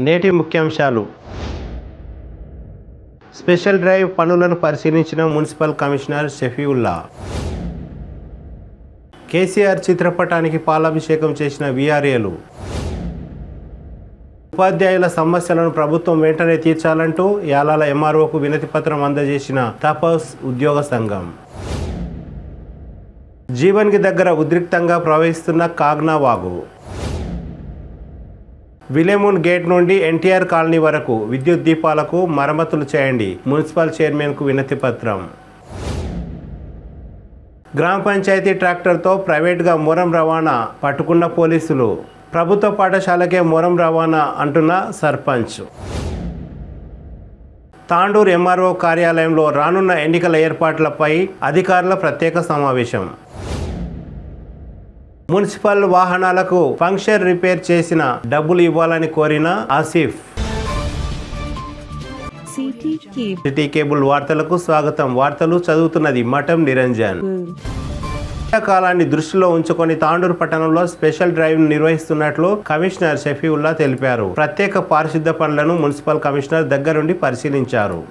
నేటి ముఖ్యాంశాలు. Special drive పనులను పరిశీలించిన మున్సిపల్ కమిషనర్ షఫీవుల్లా. కేసీఆర్ చిత్రపటానికి పాలాభిషేకం చేసిన వీఆర్ఏలు. ఉపాధ్యాయుల సమస్యలను ప్రభుత్వం వెంటనే తీర్చాలంటూ యాలాల ఎంఆర్ఓకు వినతి పత్రం అందజేసిన తపస్ ఉద్యోగ సంఘం. జీవన్కి దగ్గర ఉద్రిక్తంగా ప్రవహిస్తున్న కాగ్నా వాగు. విలేమూన్ గేట్ నుండి ఎన్టీఆర్ కాలనీ వరకు విద్యుత్ దీపాలకు మరమ్మతులు చేయండి, మున్సిపల్ చైర్మన్కు వినతి పత్రం. గ్రామ పంచాయతీ ట్రాక్టర్తో ప్రైవేట్గా మొరం రవాణా పట్టుకున్న పోలీసులు. ప్రభుత్వ పాఠశాలకే మొరం రవాణా అంటున్న సర్పంచ్. తాండూరు ఎంఆర్ఓ కార్యాలయంలో రానున్న ఎన్నికల ఏర్పాట్లపై అధికారుల ప్రత్యేక సమావేశం. మున్సిపల్ వాహనాలకు పంక్చర్ రిపేర్ చేసిన డబ్బులు ఇవ్వాలని కోరిన ఆసిఫ్. సిటీ కేబుల్ వార్తలకు స్వాగతం. వార్తలు చదువుతున్నది మఠం నిరంజన్. కాలాన్ని దృష్టిలో ఉంచుకొని తాండూరు పట్టణంలో స్పెషల్ డ్రైవ్ నిర్వహిస్తున్నట్లు కమిషనర్ షఫీవుల్లా తెలిపారు. ప్రత్యేక పారిశుద్ధ్య పనులను మున్సిపల్ కమిషనర్ దగ్గరుండి పరిశీలించారు.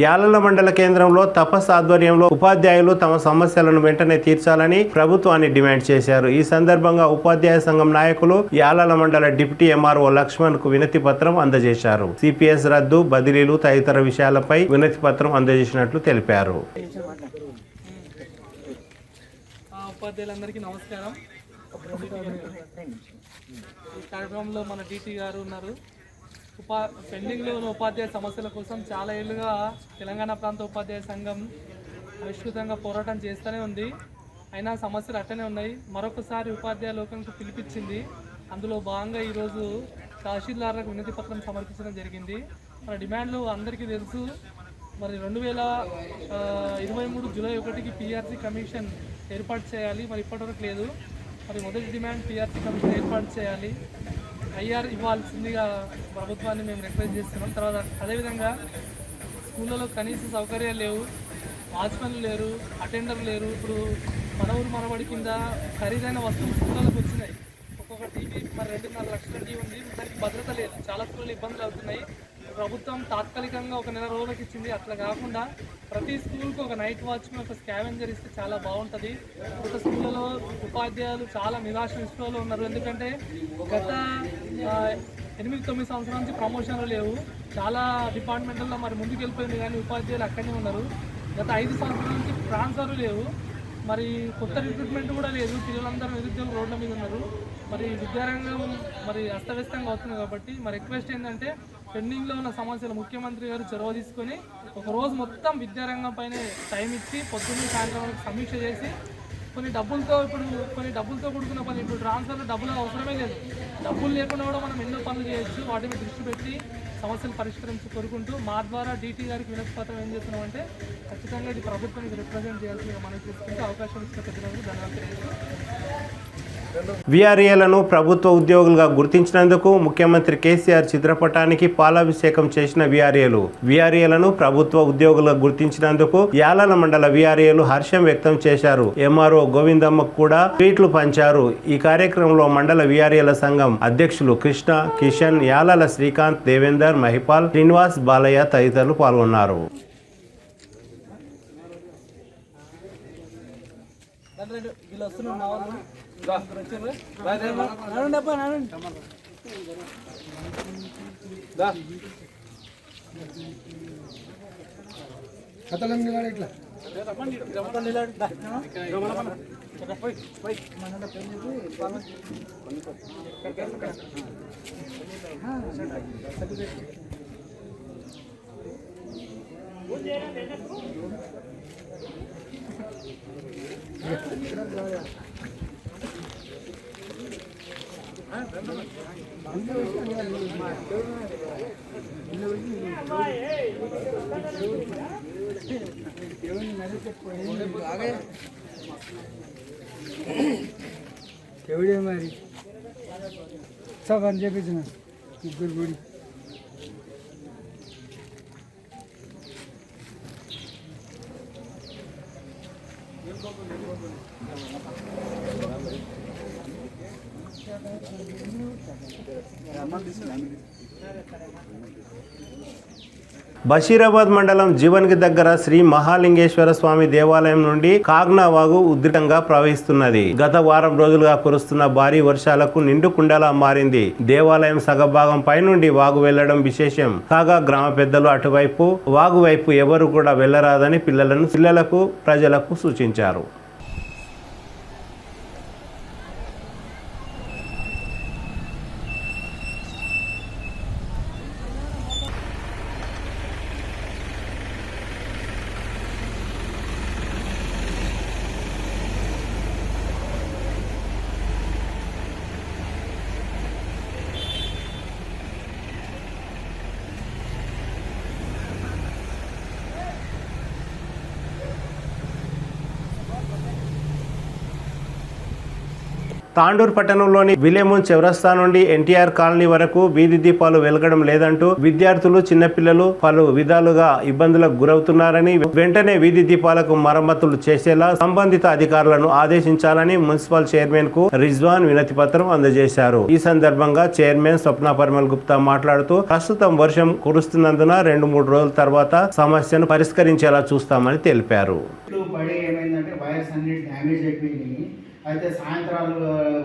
యాలల మండల కేంద్రంలో తపస్ ఆధ్వర్యంలో ఉపాధ్యాయులు తమ సమస్యలను వెంటనే తీర్చాలని ప్రభుత్వాన్ని డిమాండ్ చేశారు. ఈ సందర్భంగా ఉపాధ్యాయ సంఘం నాయకులు యాలల మండల డిప్యూటీ ఎంఆర్ఓ లక్ష్మణ్ కు వినతి పత్రం అందజేశారు. సిపిఎస్ రద్దు, బదిలీలు తదితర విషయాలపై వినతి పత్రం అందజేసినట్లు తెలిపారు. ఉపాధ్యాయులందరికీ నమస్కారం. ఈ కార్యక్రమంలో మన డిటి గారు ఉన్నారు. పెండింగ్లో ఉన్న ఉపాధ్యాయ సమస్యల కోసం చాలా ఏళ్ళుగా తెలంగాణ ప్రాంత ఉపాధ్యాయ సంఘం విస్తృతంగా పోరాటం చేస్తూనే ఉంది. అయినా సమస్యలు అట్టనే ఉన్నాయి. మరొకసారి ఉపాధ్యాయ లోకానికి పిలిపించింది. అందులో భాగంగా ఈరోజు తహసీల్దార్లకు వినతి పత్రం సమర్పించడం జరిగింది. మన డిమాండ్లు అందరికీ తెలుసు. మరి 2023 జూలై 1కి పిఆర్సీ కమిషన్ ఏర్పాటు చేయాలి. మరి ఇప్పటివరకు లేదు. మరి మొదటి డిమాండ్ పిఆర్సీ కమిషన్ ఏర్పాటు చేయాలి, ఐఆర్ ఇవ్వాల్సిందిగా ప్రభుత్వాన్ని మేము రిక్వెస్ట్ చేస్తున్నాం. తర్వాత అదేవిధంగా స్కూళ్ళలో కనీస సౌకర్యాలు లేవు, వాచ్మెన్లు లేరు, అటెండర్లు లేరు. ఇప్పుడు మన ఊరు మనబడి కింద ఖరీదైన వస్తువులు స్కూళ్ళకు వచ్చినాయి. ఒక్కొక్క టీవీ మరి 2.5 లక్షల టీవీ ఉంది. దానికి భద్రత లేదు. చాలా స్కూళ్ళు ఇబ్బందులు అవుతున్నాయి. ప్రభుత్వం తాత్కాలికంగా ఒక నెల రోజులకు ఇచ్చింది. అట్లా కాకుండా ప్రతి స్కూల్కి ఒక నైట్ వాచ్మెన్, ఒక స్కావెంజర్ ఇస్తే చాలా బాగుంటుంది. ఒక స్కూళ్ళలో ఉపాధ్యాయులు చాలా నిరాశ నిస్పృహలో ఉన్నారు. ఎందుకంటే గత 8-9 సంవత్సరాల నుంచి ప్రమోషన్లు లేవు. చాలా డిపార్ట్మెంట్లో మరి ముందుకు వెళ్ళిపోయింది, కానీ ఉపాధ్యాయులు అక్కడనే ఉన్నారు. గత 5 సంవత్సరాల నుంచి ట్రాన్స్ఫర్లు లేవు. మరి కొత్త రిక్రూట్మెంట్ కూడా లేదు. పిల్లలందరూ నిరుద్యోగులు రోడ్ల మీద ఉన్నారు. మరి విద్యారంగం మరి అస్తవ్యస్తంగా అవుతుంది. కాబట్టి మరి రిక్వెస్ట్ ఏంటంటే పెండింగ్లో ఉన్న సమస్యలు ముఖ్యమంత్రి గారు చొరవ తీసుకొని ఒక రోజు మొత్తం విద్యారంగం పైన టైం ఇచ్చి పొద్దున్న సాయంత్రం సమీక్ష చేసి కొన్ని డబ్బులతో కూడుకున్న పని. ఇప్పుడు ట్రాన్స్ఫర్లో డబ్బులు అవసరమే లేదు. డబ్బులు లేకుండా కూడా మనం ఎన్నో పనులు చేయొచ్చు. వాటి మీద దృష్టి పెట్టి సమస్యలు పరిష్కరించి కోరుకుంటూ మా ద్వారా డిటి గారికి వినతి పత్రం ఏం చేస్తున్నామంటే ఖచ్చితంగా ఇది ప్రభుత్వానికి రిప్రజెంట్ చేయాల్సిందిగా మనం చూసుకుంటే అవకాశం ఇచ్చిన పెద్దలకు ధన్యవాదాలు. వీఆర్ఏలను ప్రభుత్వ ఉద్యోగులుగా గుర్తించినందుకు ముఖ్యమంత్రి కేసీఆర్ చిత్రపటానికి పాలాభిషేకం చేసిన వీఆర్ఏలను ప్రభుత్వ ఉద్యోగులుగా గుర్తించినందుకు యాలల మండల వీఆర్ఏలు హర్షం వ్యక్తం చేశారు. ఎంఆర్ఓ గోవిందమ్మకు కూడా ట్వీట్లు పంచారు. ఈ కార్యక్రమంలో మండల వీఆర్ఏల సంఘం అధ్యక్షులు కృష్ణ, కిషన్, యాలల శ్రీకాంత్, దేవేందర్, మహిపాల్, శ్రీనివాస్, బాలయ్య తదితరులు పాల్గొన్నారు. ఎవడే మరి సగం చేపించిన ముగ్గురు గుడి బషీరాబాద్ మండలం జీవన్కి దగ్గర శ్రీ మహాలింగేశ్వర స్వామి దేవాలయం నుండి కాగ్నా వాగు ఉధృతంగా ప్రవహిస్తున్నది. గత వారం రోజులుగా కురుస్తున్న భారీ వర్షాలకు నిండు కుండలా మారింది. దేవాలయం సగభాగం పైనుండి వాగు వెళ్లడం విశేషం. కాగా గ్రామ పెద్దలు అటువైపు వాగు వైపు ఎవరు కూడా వెళ్లరాదని పిల్లలకు ప్రజలకు సూచించారు. తాండూరు పట్టణంలోని విలేమున్ చౌరస్తా నుండి ఎన్టీఆర్ కాలనీ వరకు వీధి దీపాలు వెలగడం లేదంటూ విద్యార్థులు, చిన్నపిల్లలు పలు విధాలుగా ఇబ్బందులకు గురవుతున్నారని, వెంటనే వీధి దీపాలకు మరమ్మతులు చేసేలా సంబంధిత అధికారులను ఆదేశించాలని మున్సిపల్ చైర్మన్ కు రిజ్వాన్ వినతి పత్రం అందజేశారు. ఈ సందర్భంగా చైర్మన్ స్వప్న పరిమల్ గుప్తా మాట్లాడుతూ ప్రస్తుతం వర్షం కురుస్తున్నందున 2-3 రోజుల తర్వాత సమస్యను పరిష్కరించేలా చూస్తామని తెలిపారు. అయితే సాయంత్రాలు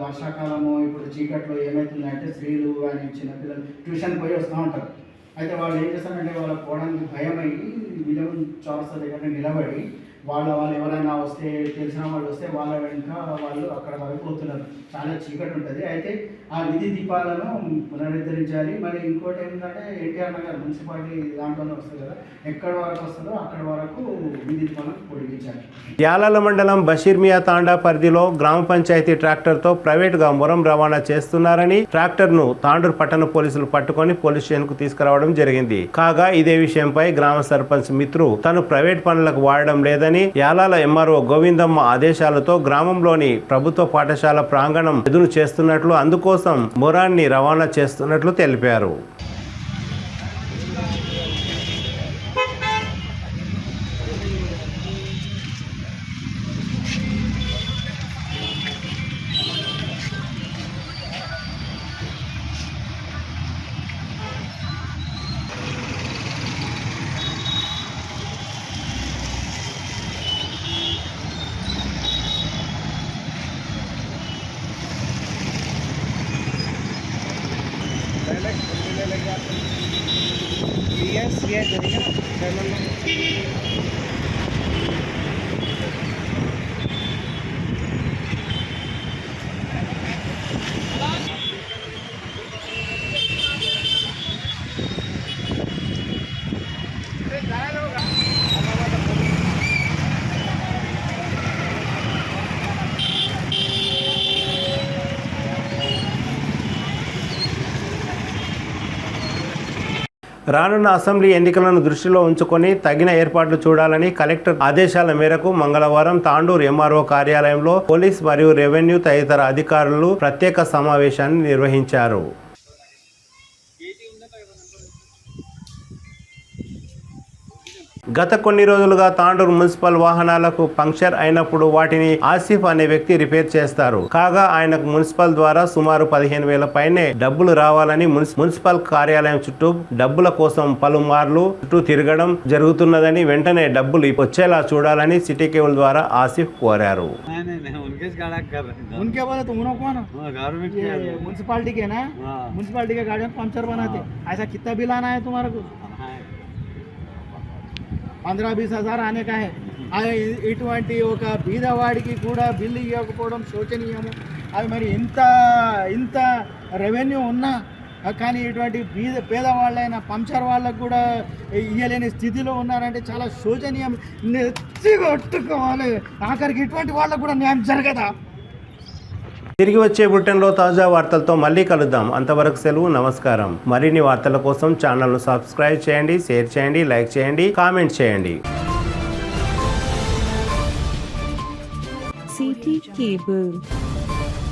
వర్షాకాలము ఇప్పుడు చీకట్లో ఏమవుతుందంటే స్త్రీలు కానీ చిన్నపిల్లలు ట్యూషన్ పోయి వస్తూ ఉంటారు. అయితే వాళ్ళు ఏం చేస్తారంటే వాళ్ళ పోవడానికి భయం అయ్యి విలేజ్ చౌరస్తా దగ్గర నిలబడి వాళ్ళు ఎవరైనా వస్తే తెలిసిన వాళ్ళు వస్తే వాళ్ళ వెనుక వాళ్ళు అక్కడ వరకు పోతున్నారు. చాలా చీకటి ఉంటుంది. అయితే ఆ వీధి దీపాలను పునరుద్ధరించాలి. మరి ఇంకోటి ఏంటంటే ఎన్టీఆర్ నగర్ మున్సిపాలిటీ దాంట్లోనే వస్తుంది కదా, ఎక్కడి వరకు వస్తుందో అక్కడి వరకు వీధి దీపాలను పొడిగించాలి. యాలాల మండలం బషీర్మియా తాండా పరిధిలో గ్రామ పంచాయతీ ట్రాక్టర్తో ప్రైవేటుగా మురం రవాణా చేస్తున్నారని ట్రాక్టర్ను తాండూరు పట్టణ పోలీసులు పట్టుకొని పోలీస్ స్టేషన్కు తీసుకురావడం జరిగింది. కాగా ఇదే విషయంపై గ్రామ సర్పంచ్ మిత్రు తను ప్రైవేట్ పనులకు వాడడం లేదని, యాలాల ఎంఆర్ఓ గోవిందమ్మ ఆదేశాలతో గ్రామంలోని ప్రభుత్వ పాఠశాల ప్రాంగణం ఎదురు చేస్తున్నట్లు, అందుకోసం మురాన్ని రవాణా చేస్తున్నట్లు తెలిపారు. రానున్న అసెంబ్లీ ఎన్నికలను దృష్టిలో ఉంచుకొని తగిన ఏర్పాట్లు చూడాలని కలెక్టర్ ఆదేశాల మేరకు మంగళవారం తాండూరు ఎంఆర్ఓ కార్యాలయంలో పోలీస్ మరియు రెవెన్యూ తదితర అధికారులు ప్రత్యేక సమావేశాన్ని నిర్వహించారు. గత కొన్ని రోజులుగా తాండూరు మున్సిపల్ వాహనాలకు పంక్చర్ అయినప్పుడు వాటిని ఆసిఫ్ అనే వ్యక్తి రిపేర్ చేస్తారు. కాగా ఆయనకు మున్సిపల్ ద్వారా సుమారు 15,000 పైనే డబ్బులు రావాలని మున్సిపల్ కార్యాలయం చుట్టూ డబ్బుల కోసం పలుమార్లు చుట్టూ తిరగడం జరుగుతున్నదని, వెంటనే డబ్బులు వచ్చేలా చూడాలని సిటీ కేబుల్ ద్వారా ఆసిఫ్ కోరారు. मुन्सिपालिटी के गाड़ी में पंचर बनाते, ऐसा कितना बिल आना है तुम्हारे को? 15-20 हज़ार आने का है. ఇటువంటి ఒక బీదవాడికి కూడా బిల్లు ఇవ్వకపోవడం శోచనీయము. అది మరి ఇంత రెవెన్యూ ఉన్నా కానీ ఇటువంటి పేదవాళ్ళైన పంచర్ వాళ్ళకు కూడా ఇవ్వలేని స్థితిలో ఉన్నారంటే చాలా శోచనీయం. నెత్తికొట్టుకోవాలి. ఆఖరికి ఇటువంటి వాళ్ళకు కూడా న్యాయం జరగదా? తిరిగి వచ్చే బులెటిన్లో తాజా వార్తలతో మళ్ళీ కలుద్దాం. అంతవరకు సెలవు, నమస్కారం. మరిన్ని వార్తల కోసం ఛానల్ను సబ్స్క్రైబ్ చేయండి, షేర్ చేయండి, లైక్ చేయండి, కామెంట్ చేయండి. City cable.